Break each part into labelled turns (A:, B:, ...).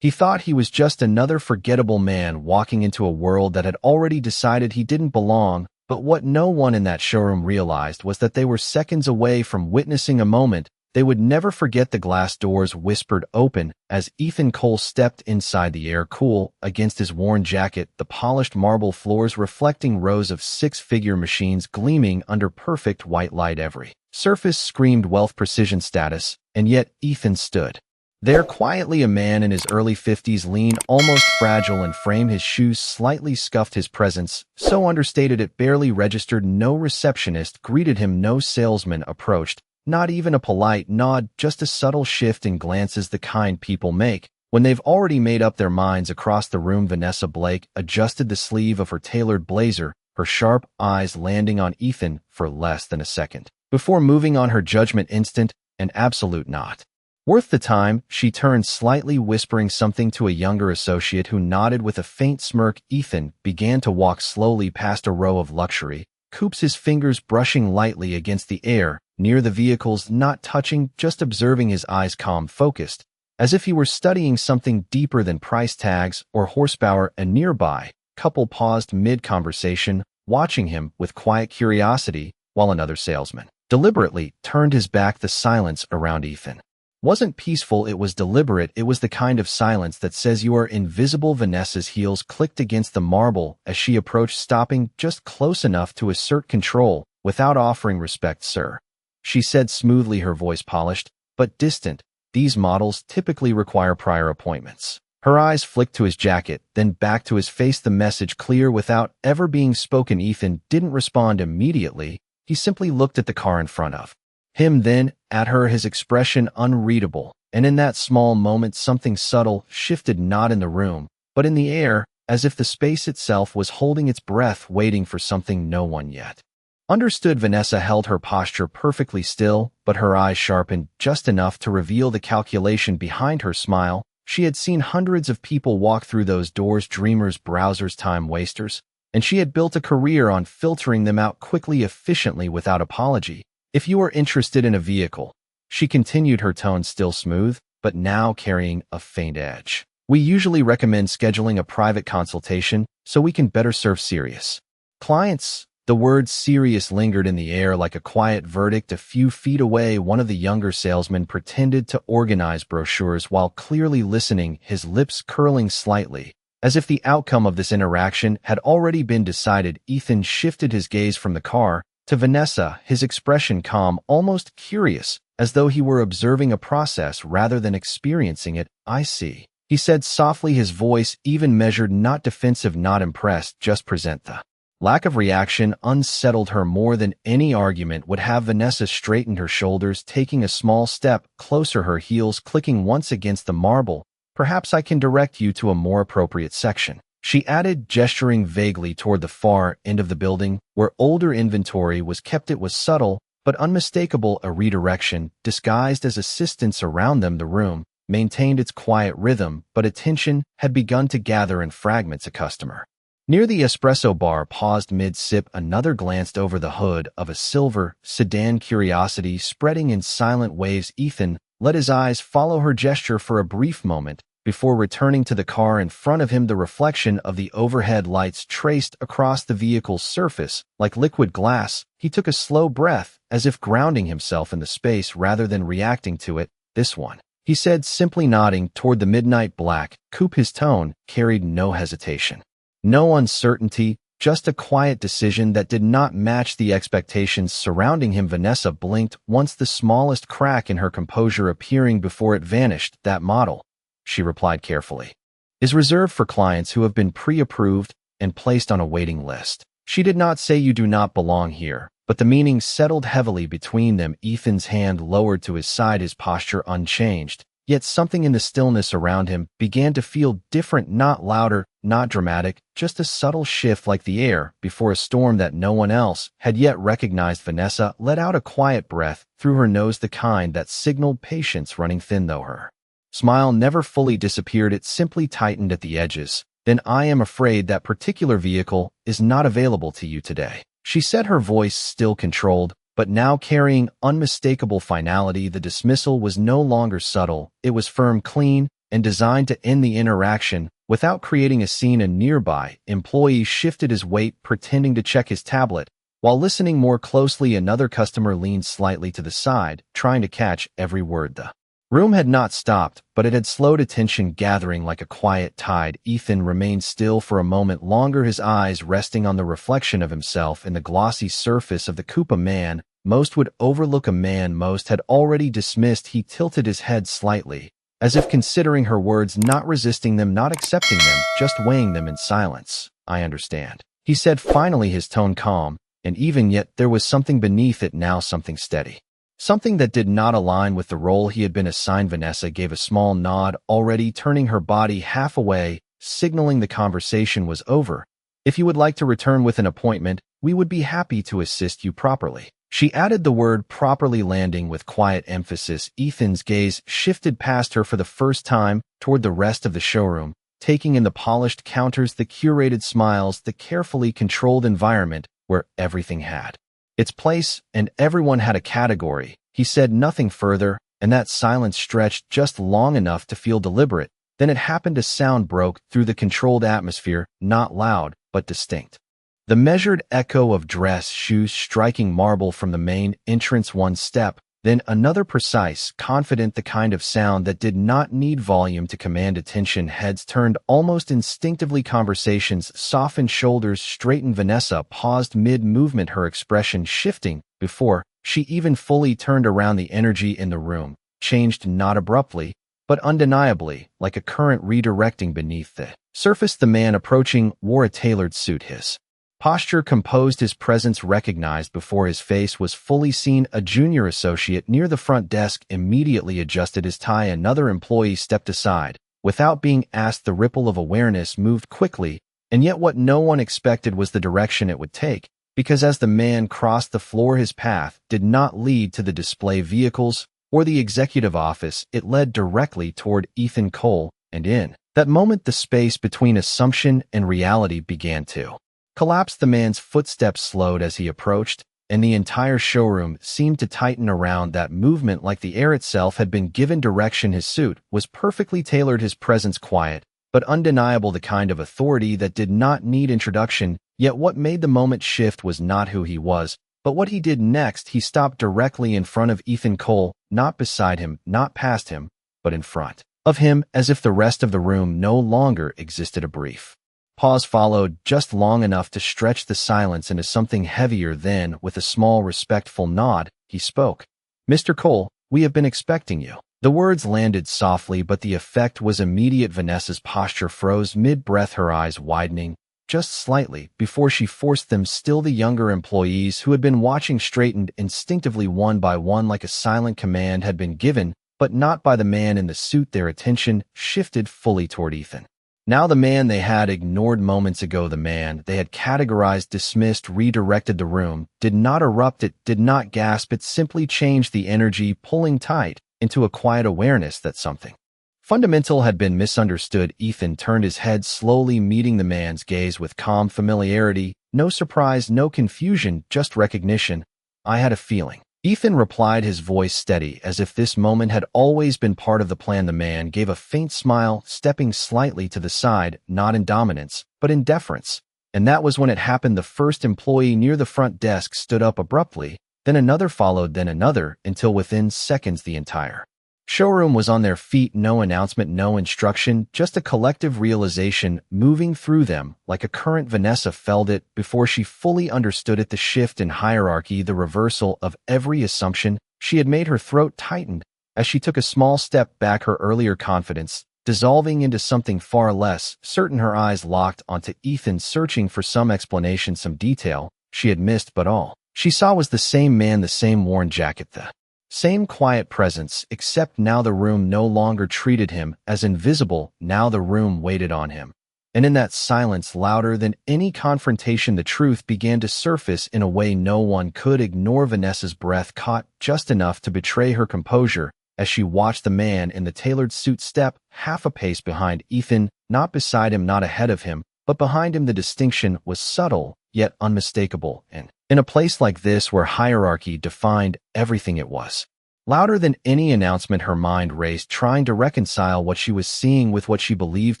A: He thought he was just another forgettable man walking into a world that had already decided he didn't belong, but what no one in that showroom realized was that they were seconds away from witnessing a moment they would never forget. The glass doors whispered open as Ethan Cole stepped inside, the air cool against his worn jacket, the polished marble floors reflecting rows of six-figure machines gleaming under perfect white light. Every surface screamed wealth, precision, status, and yet Ethan stood there quietly, a man in his early 50s, lean, almost fragile in frame, his shoes slightly scuffed, his presence so understated it barely registered. No receptionist greeted him, no salesman approached, not even a polite nod, just a subtle shift in glances, the kind people make when they've already made up their minds. Across the room, Vanessa Blake adjusted the sleeve of her tailored blazer, her sharp eyes landing on Ethan for less than a second before moving on, her judgment instant, an absolute not worth the time. She turned slightly, whispering something to a younger associate who nodded with a faint smirk. Ethan began to walk slowly past a row of luxury coupes, his fingers brushing lightly against the air near the vehicles, not touching, just observing, his eyes calm, focused, as if he were studying something deeper than price tags or horsepower. A nearby couple paused mid-conversation, watching him with quiet curiosity, while another salesman deliberately turned his back. The silence around Ethan wasn't peaceful, it was deliberate. It was the kind of silence that says you are invisible. Vanessa's heels clicked against the marble as she approached, stopping just close enough to assert control without offering respect. "Sir," she said smoothly, her voice polished but distant. "These models typically require prior appointments." Her eyes flicked to his jacket, then back to his face, the message clear without ever being spoken. Ethan didn't respond immediately. He simply looked at the car in front of him, then at her, his expression unreadable. And in that small moment, something subtle shifted, not in the room, but in the air, as if the space itself was holding its breath, waiting for something no one yet understood. Vanessa held her posture perfectly still, but her eyes sharpened just enough to reveal the calculation behind her smile. She had seen hundreds of people walk through those doors, dreamers, browsers, time wasters, and she had built a career on filtering them out quickly, efficiently, without apology. "If you are interested in a vehicle," she continued, her tone still smooth, but now carrying a faint edge, "we usually recommend scheduling a private consultation so we can better serve serious clients." The word serious lingered in the air like a quiet verdict. A few feet away, one of the younger salesmen pretended to organize brochures while clearly listening, his lips curling slightly, as if the outcome of this interaction had already been decided. Ethan shifted his gaze from the car to Vanessa, his expression calm, almost curious, as though he were observing a process rather than experiencing it. "I see," he said softly, his voice even measured, not defensive, not impressed, just present. The lack of reaction unsettled her more than any argument would have. Vanessa straightened her shoulders, taking a small step closer, her heels clicking once against the marble. "Perhaps I can direct you to a more appropriate section," she added, gesturing vaguely toward the far end of the building, where older inventory was kept. It was subtle, but unmistakable, a redirection, disguised as assistance around them. The room maintained its quiet rhythm, but attention had begun to gather in fragments. A customer near the espresso bar paused mid-sip, another glanced over the hood of a silver sedan, curiosity spreading in silent waves. Ethan let his eyes follow her gesture for a brief moment, before returning to the car in front of him. The reflection of the overhead lights traced across the vehicle's surface like liquid glass. He took a slow breath, as if grounding himself in the space rather than reacting to it. "This one," he said, simply nodding toward the midnight black coupe. His tone carried no hesitation, no uncertainty, just a quiet decision that did not match the expectations surrounding him. Vanessa blinked once, the smallest crack in her composure appearing before it vanished. "That model," she replied carefully, "is reserved for clients who have been pre-approved and placed on a waiting list." She did not say "you do not belong here," but the meaning settled heavily between them. Ethan's hand lowered to his side, his posture unchanged, yet something in the stillness around him began to feel different, not louder, not dramatic, just a subtle shift, like the air before a storm that no one else had yet recognized. Vanessa let out a quiet breath through her nose, the kind that signaled patience running thin, though her smile never fully disappeared. It simply tightened at the edges. "Then I am afraid that particular vehicle is not available to you today," she said, her voice still controlled, but now carrying unmistakable finality. The dismissal was no longer subtle. It was firm, clean, and designed to end the interaction without creating a scene. A nearby employee shifted his weight, pretending to check his tablet. While listening more closely, another customer leaned slightly to the side, trying to catch every word. The room had not stopped, but it had slowed, attention gathering like a quiet tide. Ethan remained still for a moment longer, his eyes resting on the reflection of himself in the glossy surface of the coupe. A man most would overlook, a man most had already dismissed. He tilted his head slightly, as if considering her words, not resisting them, not accepting them, just weighing them in silence. "I understand," he said finally, his tone calm, and even yet there was something beneath it now, something steady. Something that did not align with the role he had been assigned. Vanessa gave a small nod, already turning her body half away, signaling the conversation was over. "If you would like to return with an appointment, we would be happy to assist you properly." She added the word properly, landing with quiet emphasis. Ethan's gaze shifted past her for the first time toward the rest of the showroom, taking in the polished counters, the curated smiles, the carefully controlled environment where everything had its place and everyone had a category. He said nothing further, and that silence stretched just long enough to feel deliberate. Then it happened. A sound broke through the controlled atmosphere, not loud, but distinct. The measured echo of dress shoes striking marble from the main entrance. One step, then another, precise, confident, the kind of sound that did not need volume to command attention. Heads turned almost instinctively, conversations softened, shoulders straightened. Vanessa paused mid-movement, her expression shifting before she even fully turned around. The energy in the room changed, not abruptly, but undeniably, like a current redirecting beneath the surface. The man approaching wore a tailored suit, his posture composed, his presence recognized before his face was fully seen. A junior associate near the front desk immediately adjusted his tie. Another employee stepped aside. Without being asked, the ripple of awareness moved quickly, and yet what no one expected was the direction it would take, because as the man crossed the floor, his path did not lead to the display vehicles or the executive office. It led directly toward Ethan Cole, and in that moment, the space between assumption and reality began to collapse. The man's footsteps slowed as he approached, and the entire showroom seemed to tighten around that movement like the air itself had been given direction. His suit was perfectly tailored, his presence quiet but undeniable, the kind of authority that did not need introduction. Yet what made the moment shift was not who he was, but what he did next. He stopped directly in front of Ethan Cole, not beside him, not past him, but in front of him, as if the rest of the room no longer existed. A brief pause followed, just long enough to stretch the silence into something heavier. Then, with a small respectful nod, he spoke. "Mr. Cole, we have been expecting you." The words landed softly, but the effect was immediate. Vanessa's posture froze mid-breath, her eyes widening just slightly before she forced them still. The younger employees who had been watching straightened instinctively, one by one, like a silent command had been given, but not by the man in the suit. Their attention shifted fully toward Ethan. Now the man they had ignored moments ago, the man they had categorized, dismissed, redirected. The room did not erupt, it did not gasp, it simply changed, the energy pulling tight into a quiet awareness that something fundamental had been misunderstood. Ethan turned his head slowly, meeting the man's gaze with calm familiarity. No surprise, no confusion, just recognition. "I had a feeling," Ethan replied, his voice steady, as if this moment had always been part of the plan. The man gave a faint smile, stepping slightly to the side, not in dominance, but in deference. And that was when it happened. The first employee near the front desk stood up abruptly, then another followed, then another, until within seconds the entire showroom was on their feet. No announcement, no instruction, just a collective realization moving through them like a current. Vanessa felt it before she fully understood it, the shift in hierarchy, the reversal of every assumption she had made. Her throat tightened as she took a small step back, her earlier confidence dissolving into something far less certain. Her eyes locked onto Ethan, searching for some explanation, some detail she had missed, but all she saw was the same man, the same worn jacket, the same quiet presence, except now the room no longer treated him as invisible. Now the room waited on him. And in that silence, louder than any confrontation, the truth began to surface in a way no one could ignore. Vanessa's breath caught just enough to betray her composure as she watched the man in the tailored suit step half a pace behind Ethan, not beside him, not ahead of him, but behind him. The distinction was subtle, yet unmistakable, and in a place like this where hierarchy defined everything, it was Louder than any announcement, her mind raced, trying to reconcile what she was seeing with what she believed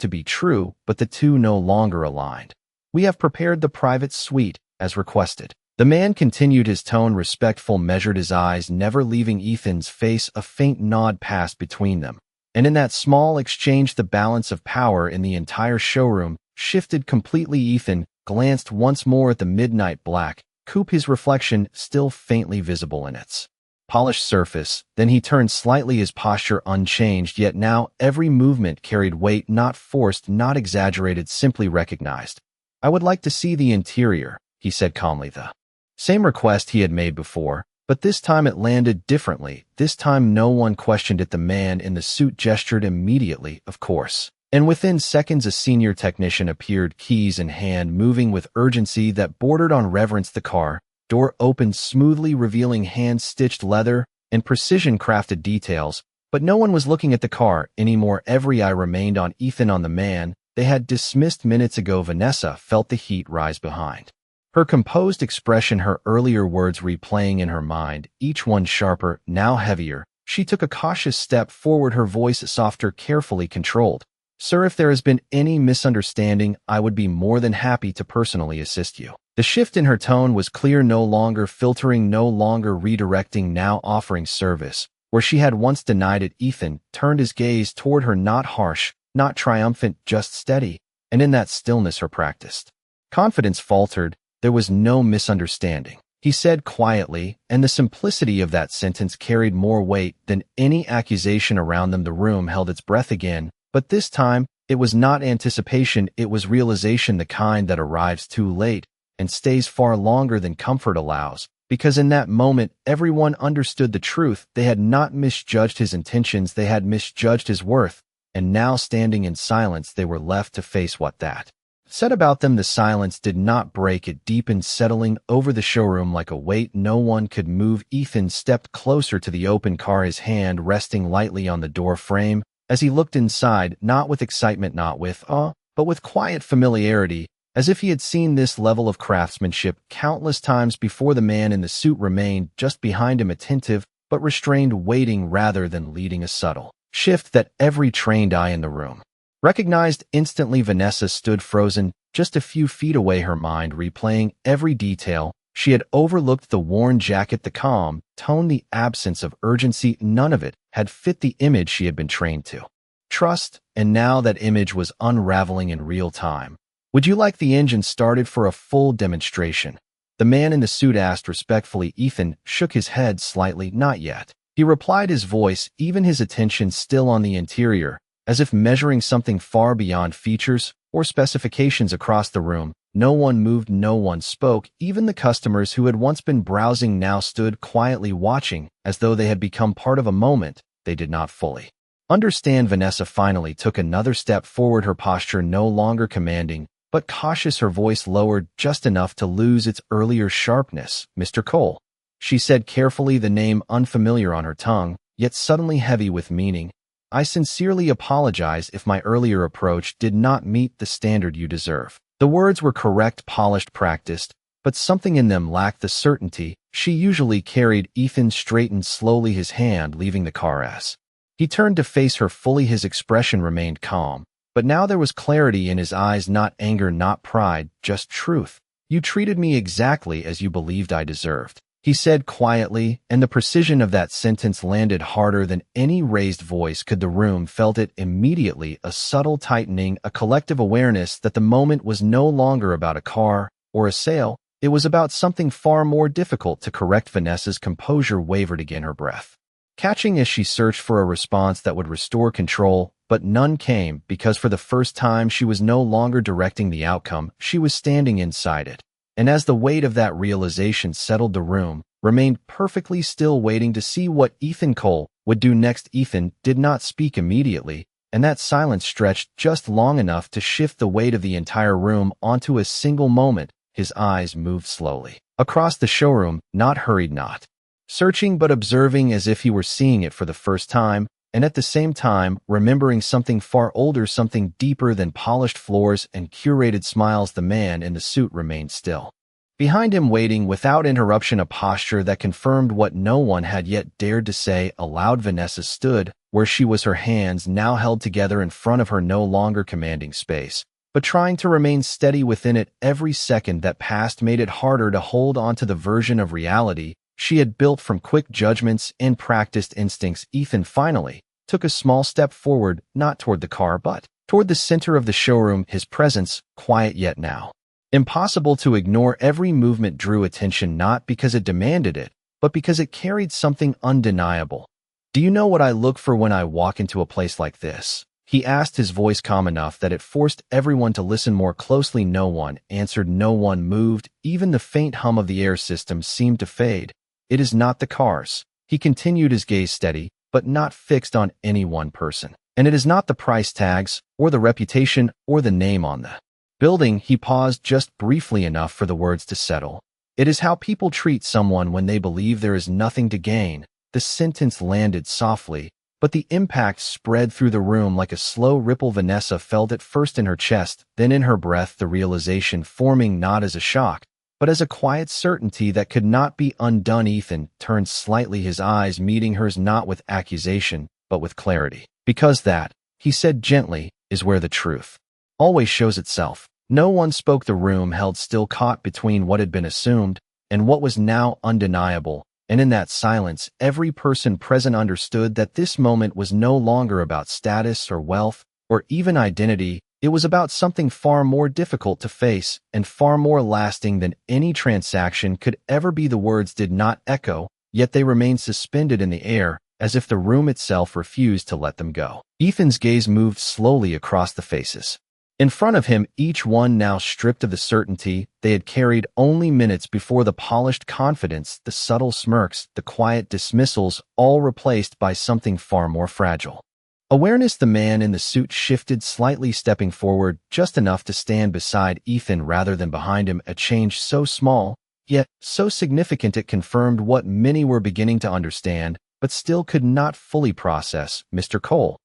A: to be true, but the two no longer aligned. "We have prepared the private suite, as requested." The man continued, his tone respectful, measured, his eyes never leaving Ethan's face. A faint nod passed between them, and in that small exchange the balance of power in the entire showroom shifted completely. Ethan glanced once more at the midnight black coupe, his reflection still faintly visible in its polished surface. Then he turned slightly, his posture unchanged, yet now every movement carried weight, not forced, not exaggerated, simply recognized. "I would like to see the interior," he said calmly. The same request he had made before, but this time it landed differently. This time no one questioned it. The man in the suit gestured immediately, "Of course." And within seconds a senior technician appeared, keys in hand, moving with urgency that bordered on reverence. The car door opened smoothly, revealing hand-stitched leather and precision-crafted details, but no one was looking at the car anymore. Every eye remained on Ethan, on the man they had dismissed minutes ago. Vanessa felt the heat rise behind her composed expression, her earlier words replaying in her mind, each one sharper, now heavier. She took a cautious step forward, her voice softer, carefully controlled. "Sir, if there has been any misunderstanding, I would be more than happy to personally assist you." The shift in her tone was clear, no longer filtering, no longer redirecting, now offering service where she had once denied it. Ethan turned his gaze toward her, not harsh, not triumphant, just steady, and in that stillness her practiced confidence faltered. "There was no misunderstanding," he said quietly, and the simplicity of that sentence carried more weight than any accusation around them. The room held its breath again, but this time it was not anticipation, it was realization, the kind that arrives too late and stays far longer than comfort allows, because in that moment everyone understood the truth. They had not misjudged his intentions, they had misjudged his worth, and now standing in silence they were left to face what that said about them. The silence did not break, it deepened, settling over the showroom like a weight. No one could move. Ethan stepped closer to the open car, his hand resting lightly on the door frame. As he looked inside, not with excitement, not with awe, but with quiet familiarity, as if he had seen this level of craftsmanship countless times before. The man in the suit remained just behind him, attentive but restrained, waiting rather than leading, a subtle shift that every trained eye in the room recognized instantly. Vanessa stood frozen, just a few feet away, her mind replaying every detail. She had overlooked the worn jacket, the calm tone, the absence of urgency. None of it had fit the image she had been trained to trust, and now that image was unraveling in real time. "Would you like the engine started for a full demonstration?" the man in the suit asked respectfully. Ethan shook his head slightly. "Not yet," he replied, his voice, even his attention still on the interior, as if measuring something far beyond features or specifications. Across the room, no one moved, no one spoke. Even the customers who had once been browsing now stood quietly watching, as though they had become part of a moment they did not fully understand. Vanessa finally took another step forward, her posture no longer commanding, but cautious, her voice lowered just enough to lose its earlier sharpness. "Mr. Cole," she said carefully, the name unfamiliar on her tongue, yet suddenly heavy with meaning. "I sincerely apologize if my earlier approach did not meet the standard you deserve." The words were correct, polished, practiced, but something in them lacked the certainty she usually carried. Ethan straightened slowly, his hand leaving the car as he turned to face her fully. His expression remained calm, but now there was clarity in his eyes, not anger, not pride, just truth. "You treated me exactly as you believed I deserved," he said quietly, and the precision of that sentence landed harder than any raised voice could. The room felt it immediately, a subtle tightening, a collective awareness that the moment was no longer about a car or a sale. It was about something far more difficult to correct. Vanessa's composure wavered again, her breath catching as she searched for a response that would restore control, but none came, because for the first time she was no longer directing the outcome, she was standing inside it. And as the weight of that realization settled, the room remained perfectly still, waiting to see what Ethan Cole would do next. Ethan did not speak immediately, and that silence stretched just long enough to shift the weight of the entire room onto a single moment. His eyes moved slowly across the showroom, not hurried, not searching, but observing, as if he were seeing it for the first time, and at the same time remembering something far older, something deeper than polished floors and curated smiles. The man in the suit remained still, Behind him, waiting without interruption, a posture that confirmed what no one had yet dared to say aloud, Vanessa stood where she was, her hands now held together in front of her, no longer commanding space, but trying to remain steady within it. Every second that passed made it harder to hold on to the version of reality she had built from quick judgments and practiced instincts. Ethan finally took a small step forward, not toward the car, but toward the center of the showroom. His presence, quiet yet now impossible to ignore, every movement drew attention, not because it demanded it, but because it carried something undeniable. "Do you know what I look for when I walk into a place like this?" he asked, his voice calm enough that it forced everyone to listen more closely. No one answered, no one moved, even the faint hum of the air system seemed to fade. "It is not the cars," he continued, his gaze steady, but not fixed on any one person. "And it is not the price tags, or the reputation, or the name on the building." He paused just briefly enough for the words to settle. "It is how people treat someone when they believe there is nothing to gain." The sentence landed softly, but the impact spread through the room like a slow ripple. Vanessa felt it first in her chest, then in her breath, the realization forming not as a shock, but as a quiet certainty that could not be undone. Ethan turned slightly, his eyes meeting hers, not with accusation, but with clarity. "Because that," he said gently, "is where the truth always shows itself." No one spoke. The room held still, caught between what had been assumed and what was now undeniable. And in that silence, every person present understood that this moment was no longer about status or wealth or even identity. It was about something far more difficult to face and far more lasting than any transaction could ever be. The words did not echo, yet they remained suspended in the air, as if the room itself refused to let them go. Ethan's gaze moved slowly across the faces in front of him, each one now stripped of the certainty they had carried only minutes before, the polished confidence, the subtle smirks, the quiet dismissals, all replaced by something far more fragile. Awareness. The man in the suit shifted slightly, stepping forward just enough to stand beside Ethan rather than behind him, a change so small, yet so significant it confirmed what many were beginning to understand, but still could not fully process. "Mr. Cole,"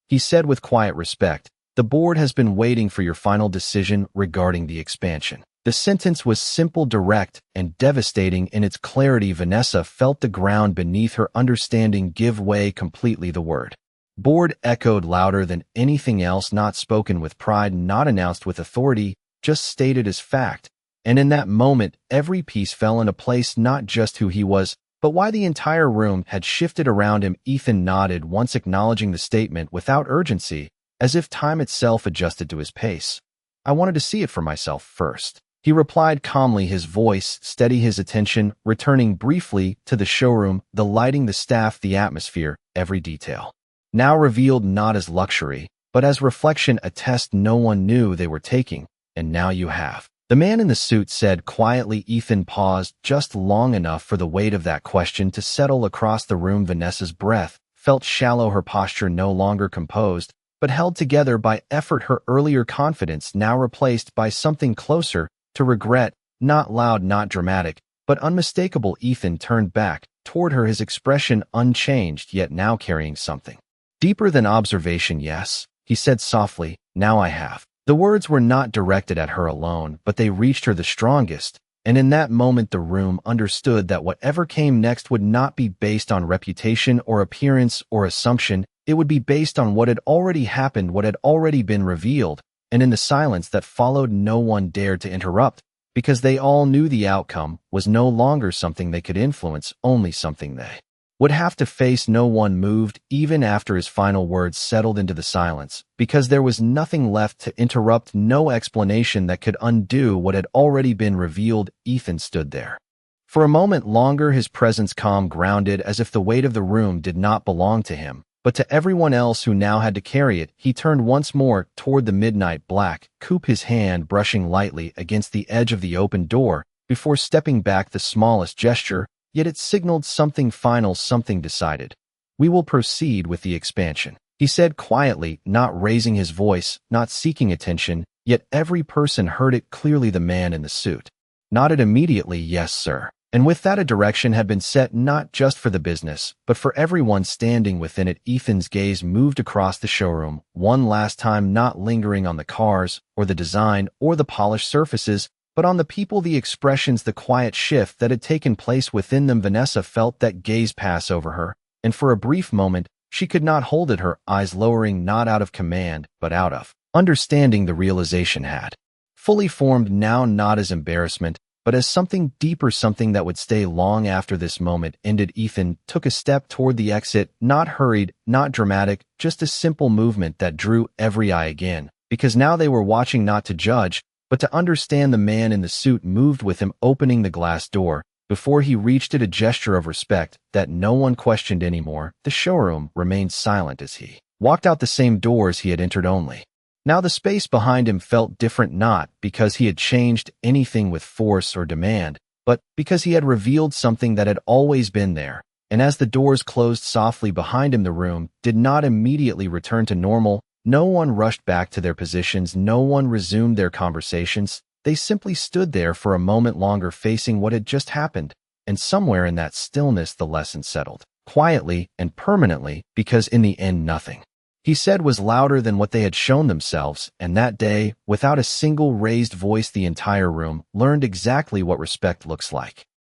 A: he said with quiet respect, "the board has been waiting for your final decision regarding the expansion." The sentence was simple, direct, and devastating in its clarity. Vanessa felt the ground beneath her understanding give way completely. The word "board" echoed louder than anything else, not spoken with pride, not announced with authority, just stated as fact. And in that moment, every piece fell into place, not just who he was, but why the entire room had shifted around him. Ethan nodded once, acknowledging the statement without urgency, as if time itself adjusted to his pace. "I wanted to see it for myself first," he replied calmly, his voice steady, his attention returning briefly to the showroom, the lighting, the staff, the atmosphere, every detail now revealed not as luxury, but as reflection, a test no one knew they were taking. "And now you have," the man in the suit said quietly. Ethan paused just long enough for the weight of that question to settle across the room. Vanessa's breath felt shallow, her posture no longer composed, but held together by effort, her earlier confidence now replaced by something closer to regret, not loud, not dramatic, but unmistakable. Ethan turned back toward her, his expression unchanged, yet now carrying something deeper than observation. "Yes," he said softly, "now I have." The words were not directed at her alone, but they reached her the strongest, and in that moment the room understood that whatever came next would not be based on reputation or appearance or assumption. It would be based on what had already happened, what had already been revealed. And in the silence that followed, no one dared to interrupt, because they all knew the outcome was no longer something they could influence, only something they would have to face. No one moved, even after his final words settled into the silence, because there was nothing left to interrupt, no explanation that could undo what had already been revealed. Ethan stood there for a moment longer, his presence calm, grounded, as if the weight of the room did not belong to him, but to everyone else who now had to carry it. He turned once more toward the midnight black coupe, his hand brushing lightly against the edge of the open door before stepping back, the smallest gesture, yet it signaled something final, something decided. "We will proceed with the expansion," he said quietly, not raising his voice, not seeking attention, yet every person heard it clearly. The man in the suit nodded immediately, "Yes, sir." And with that, a direction had been set, not just for the business, but for everyone standing within it. Ethan's gaze moved across the showroom, one last time, not lingering on the cars, or the design, or the polished surfaces, But on the people, the expressions, the quiet shift that had taken place within them, Vanessa felt that gaze pass over her, and for a brief moment, she could not hold it, her eyes lowering not out of command, but out of understanding. The realization had fully formed now, not as embarrassment, but as something deeper, something that would stay long after this moment ended. Ethan took a step toward the exit, not hurried, not dramatic, just a simple movement that drew every eye again, because now they were watching not to judge, but to understand. The man in the suit moved with him, opening the glass door. Before he reached it, a gesture of respect that no one questioned anymore. The showroom remained silent as he walked out the same doors he had entered. Only now the space behind him felt different, not because he had changed anything with force or demand, but because he had revealed something that had always been there. And as the doors closed softly behind him, the room did not immediately return to normal. No one rushed back to their positions. No one resumed their conversations. They simply stood there for a moment longer, facing what had just happened. And somewhere in that stillness, the lesson settled, quietly and permanently, because in the end, nothing he said was louder than what they had shown themselves. And that day, without a single raised voice, the entire room learned exactly what respect looks like.